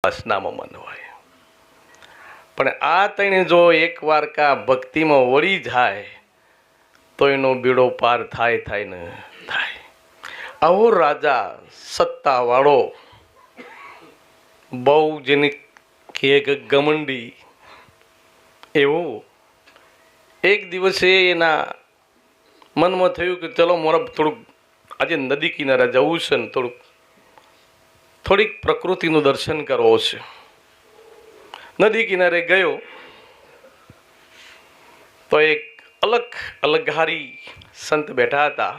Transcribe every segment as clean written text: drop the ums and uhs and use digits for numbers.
વાસનામાં મન હોય. પણ આ તણે જો એકવાર કા ભક્તિમાં વળી જાય તો એનો બીડો પાર થાય ને થાય. આવો રાજા સત્તાવાળો, બહુ જેને કે ગમંડી, એવું એક દિવસે એના મનમાં થયું કે ચલો મારે થોડુંક આજે નદી કિનારે જવું છે ને થોડીક પ્રકૃતિનું દર્શન કરવો છે. નદી કિનારે ગયો તો એક અલગહારી સંત બેઠા હતા.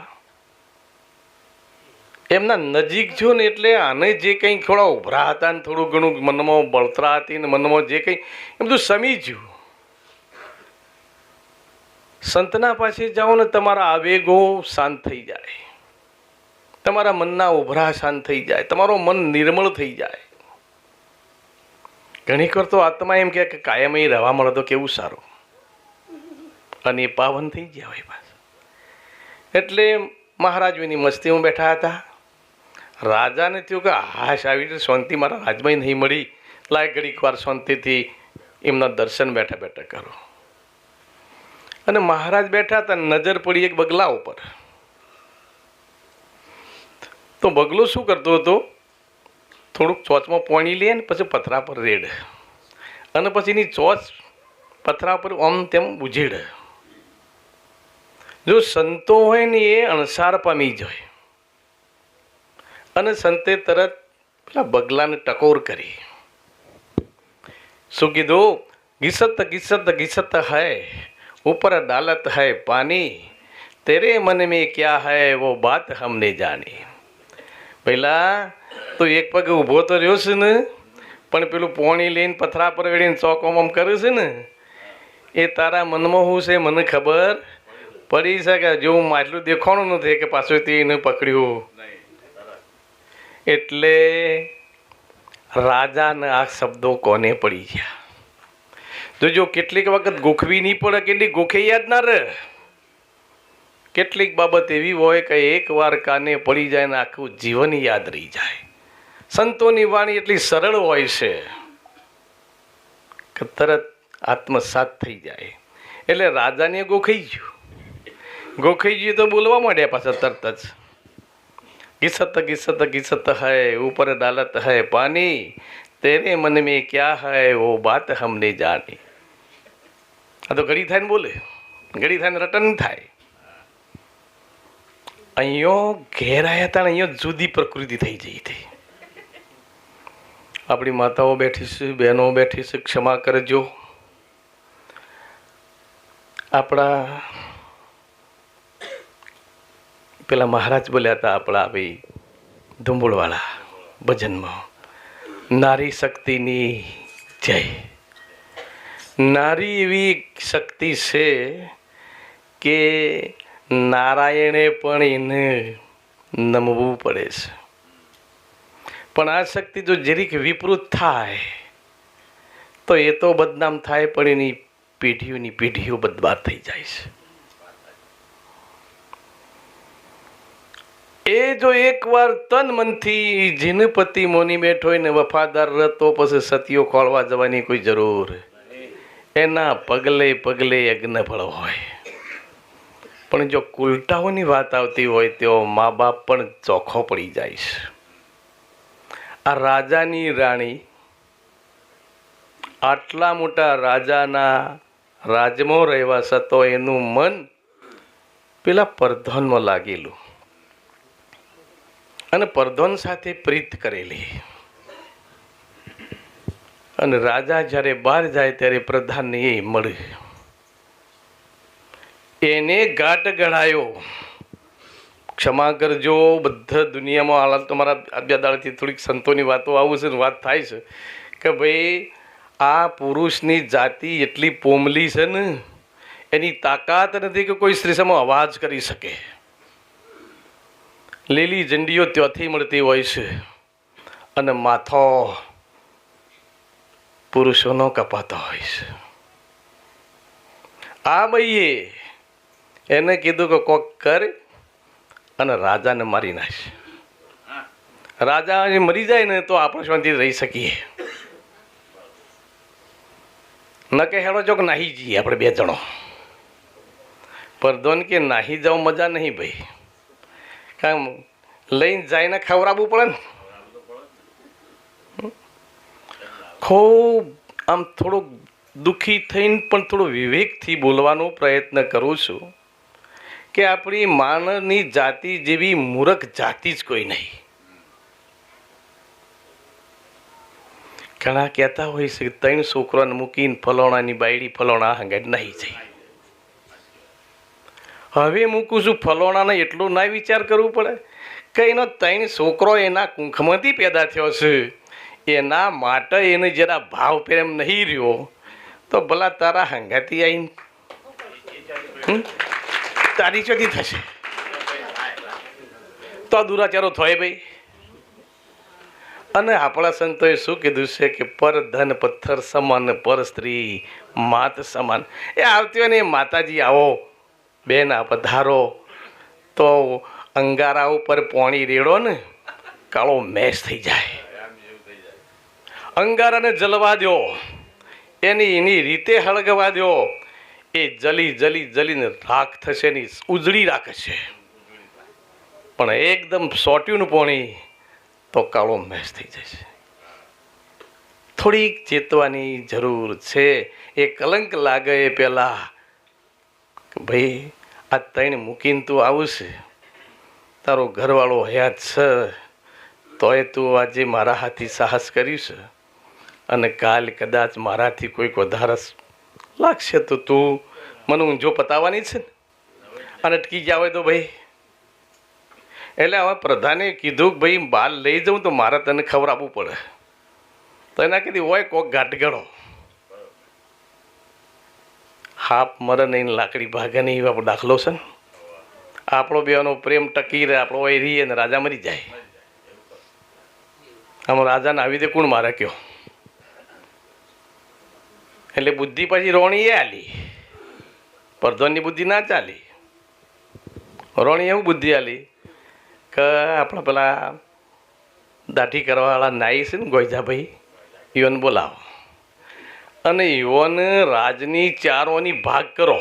એમના નજીક જો ને એટલે આને જે કંઈ થોડા ઉભરા હતા ને થોડું ઘણું મનમાં બળતરા હતી ને મનમાં જે કંઈ એ બધું સમીજ્યું. સંતના પાસે જાઓ ને તમારા આવેગો શાંત થઈ જાય, તમારા મનના ઉભરા શાંત થઈ જાય, તમારું મન નિર્મળ થઈ જાય. ઘણીક વાર તો આત્મા એમ કે કાયમી રહેવા મળે તો કેવું સારું, અને એ પાવન થઈ ગયા હોય પાછા. એટલે મહારાજ એની મસ્તીમાં બેઠા હતા. રાજાને થયું કે હાશ આવી રીતે શાંતિ મારા રાજમાં નહીં મળી, લાય ઘડીક વાર શાંતિથી એમના દર્શન બેઠા બેઠા કરો. અને મહારાજ બેઠા હતા, નજર પડી એક બગલા ઉપર. તો બગલો શું કરતો હતો, થોડુંક ચોચમાં પાણી લે ને પછી પથરા પર રેડ, અને પછી એની ચોચ પથરા પર આમ તેમ ઉજેડ. જો સંતો હોય ને એ અણસાર પામી જાય, અને સંતે તરત પેલા બગલાને ટકોર કરી. શું કીધું? ઘિસત ઘિસત ઘિસત હૈ ऊपर डालत है पानी, तेरे मन में क्या है वो बात हमने जानी. પહેલા તો એક પગ ઊભો તો રહ્યો છે ને, પણ પેલું પોણી લઈને પથરા પર વેડીને ચોકોમ આમ કરે છે ને, એ તારા મનમાં શું છે મને ખબર પડી શકે. જો હું આટલું દેખાણું નથી કે પાછું તેને પકડ્યું. એટલે રાજાના આ શબ્દો કોને પડી ગયા? જો કેટલીક વખત ગોખવી નહીં પડે, કેટલીક ગોખે યાદ ના રહે. કેટલીક બાબત એવી હોય કે એકવાર કાને પડી જાય ને આખું જીવન યાદ રહી જાય. સંતોની વાણી એટલી સરળ હોય છે કે તરત આત્મસાત થઈ જાય. એટલે રાજાને ગોખાઈ ગયું તો બોલવા માંડ્યા પાછા તરત જ. ઘિસત ઘિસત ઘિસત હૈ ઉપર ડાલત હૈ પાની, તેરે મન મેં ક્યા હૈ વો બાત હમને જાની. આ તો ઘડી થાય ને બોલે, ઘડી થાય ને રટન થાય. અહીંયો ઘેરાયા હતા ને અહીંયા જુદી પ્રકૃતિ થઈ જઈ હતી. આપણી માતાઓ બેઠી છે, બહેનો બેઠી છે, ક્ષમા કરજો. આપણા પેલા મહારાજ બોલ્યા હતા, આપણા ભાઈ ધુંબુળવાળા ભજનમાં, નારી શક્તિની જય. નારી એવી શક્તિ છે કે નારાયણે પણ એને નમવું પડે છે. પણ આ શક્તિ જો જરીક વિપૃત થાય તો એ તો બદનામ થાય, પણ એની પેઢીઓ બદબાર થઈ જાય છે. એ જો એકવાર તન મનથી જીનપતિ મોની બેઠો હોય ને વફાદાર રહેતો, પછી સતીઓ ખોળવા જવાની કોઈ જરૂર. એના પગલે પગલે યજ્ઞ ફળ હોય. પણ જો કુલટાઓની વાત આવતી હોય તો મા બાપ પણ ચોખ્ખો પડી જાય છે. આ રાજાની રાણી આટલા મોટા રાજાના રાજમાં રહેવા છતાં એનું મન પેલા પરધોનમાં લાગેલું, અને પરધોન સાથે પ્રીત કરેલી. અને રાજા જ્યારે બહાર જાય ત્યારે પ્રધાનને એ મળે, એને ઘાટ ગણાયો. ક્ષમા કરજો, બધા દુનિયામાં હાલ તમારા બે દાડાથી થોડીક સંતોની વાતો આવું છે ને વાત થાય છે કે ભાઈ આ પુરુષની જાતિ એટલી પોમલી છે ને, એની તાકાત નથી કે કોઈ સ્ત્રી સામે અવાજ કરી શકે. લીલી ઝંડીઓ ત્યાંથી મળતી હોય છે, અને માથો પુરુષોનો કપાતો હોય છે. આ ભાઈએ એને કીધું કે કોક કર અને રાજાને મારી નાખ. રાજા મરી જાય ને તો આપણે શાંતિ રહી શકીએ. ન કે હેડો ચોક નાહી જઈએ આપણે બે જણો. પરધોન કે નાહી જાઓ મજા નહીં ભાઈ, કારણ લઈને જઈને ખવડાવવું પડે ને. ખૂબ આમ થોડુંક દુઃખી થઈને પણ થોડું વિવેકથી બોલવાનો પ્રયત્ન કરું છું કે આપણી માનવની જાતિ જેવી મૂર્ખ જાતિ જ કોઈ નહીં. ઘણા કહેતા હોય છે કે 3 છોકરાને મૂકીને ફલોણાની બાયડી ફલોણા હંગાટ નહીં જઈ. હવે મૂકું છું ફલોણાને એટલું ના વિચાર કરવું પડે કે એનો 3 છોકરો એના કુંખમાંથી પેદા થયો છે, એના માટે એને જરા ભાવ પ્રેમ નહીં રહ્યો તો ભલા તારા હંગાતી આવીને તારી ચોથી થશે તો દુરાચારો થાય ભાઈ. અને આપણા સંતોએ શું કીધું છે કે પર ધન પથ્થર સમાન, પર સ્ત્રી માત સમાન. એ આવતી હોય ને માતાજી આવો બેન આ પધારો તો અંગારા ઉપર પોણી રેડો ને કાળો મેસ થઈ જાય. અંગારાને જલવા દો, એની રીતે હળગવા દો, એ જલી જલી જલીને રાખ થશે ને ઉજળી રાખશે. પણ એકદમ સોટ્યું પોણી તો કાળો મેસ થઈ જશે. થોડીક ચેતવાની જરૂર છે. એ કલંક લાગે એ પહેલાં ભાઈ આ 3 મૂકીને તું આવશે, તારો ઘરવાળો હયાત છે તોય તું આજે મારા હાથી સાહસ કર્યું છે અને કાલ કદાચ મારાથી કોઈક વધારે લાગશે તો તું મને ઊંઝો પતાવવાની છે ને અને અટકી જાવ તો ભાઈ. એટલે હવે પ્રધાને કીધું કે ભાઈ બાલ લઈ જાઉં તો મારે તને ખવડાવવું પડે. તો એના કીધી હોય કોક ઘાટ ગળો હાપ મરે નહીં લાકડી ભાગે નહીં એવો દાખલો છે ને. આપણો બેનો પ્રેમ ટકી રહે, આપણો એ રીએ ને રાજા મરી જાય. આમ રાજાને આવી દે કોણ મારે કયો. એટલે બુદ્ધિ પછી રોણી એ આલી, પરધોનની બુદ્ધિ ના ચાલી. રોણી એવું બુદ્ધિ આલી કે આપણા પેલા દાઢી કરવાવાળા નાઈ છે ને ગોઈજાભાઈ, ઈવન બોલાવો અને ઈવન રાજની 4 ભાગ કરો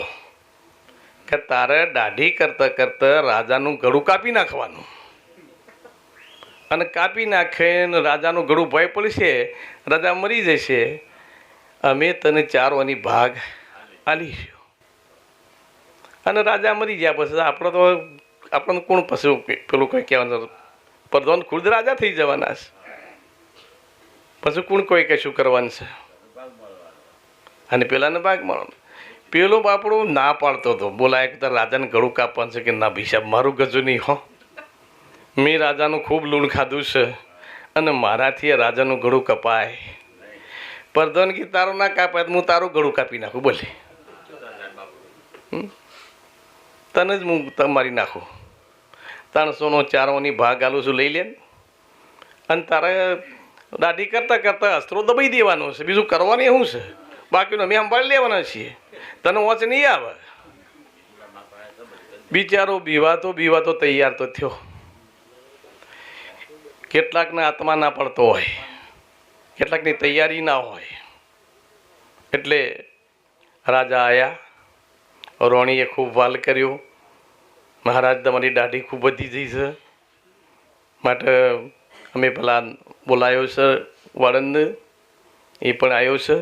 કે તારે દાઢી કરતાં કરતાં રાજાનું ગળું કાપી નાખવાનું. અને કાપી નાખે ને રાજાનું ગળું ભય પડશે, રાજા મરી જશે, અમે તને 4 ભાગ આલીશું. અને રાજા મરી ગયા પછી આપણે તો આપણને કોણ પછી પેલું કંઈ કહેવાનું, પરધોન ખુદ રાજા થઈ જવાના છે, પછી કોણ કોઈ કશું કરવાનું છે. અને પેલાને ભાગ મળવાનો. પેલો બાપડો ના પાડતો હતો, બોલાય કે તાર રાજાને ગળું કાપવાનું છે કે ના ભાઈ સાહેબ મારું ગજુ નહીં હો, મેં રાજાનું ખૂબ લૂણ ખાધું છે અને મારાથી રાજાનું ગળું કપાય. પરધોન કે તારું ના કાપાય હું તારું ગળું કાપી નાખું. બોલે તને જ હું મારી નાખું. 300 ભાગ આલું છું, લઈ લે. અને તારે દાઢી કરતાં કરતાં અસ્ત્રો દબાઈ દેવાનો છે, બીજું કરવાની શું છે, બાકીનો મેં સંભાળી લેવાના છીએ, તને વોચ નહીં આવે. બિચારો બીવાતો તૈયાર તો થયો. કેટલાકને આત્મા ના પડતો હોય, કેટલાકની તૈયારી ના હોય. એટલે રાજા આવ્યા, રોણીએ ખૂબ વાલ કર્યો, મહારાજ તમારી દાઢી ખૂબ વધી જઈ છે, માટે અમે પેલા બોલાયો છે વળંદ, એ પણ આવ્યો છે.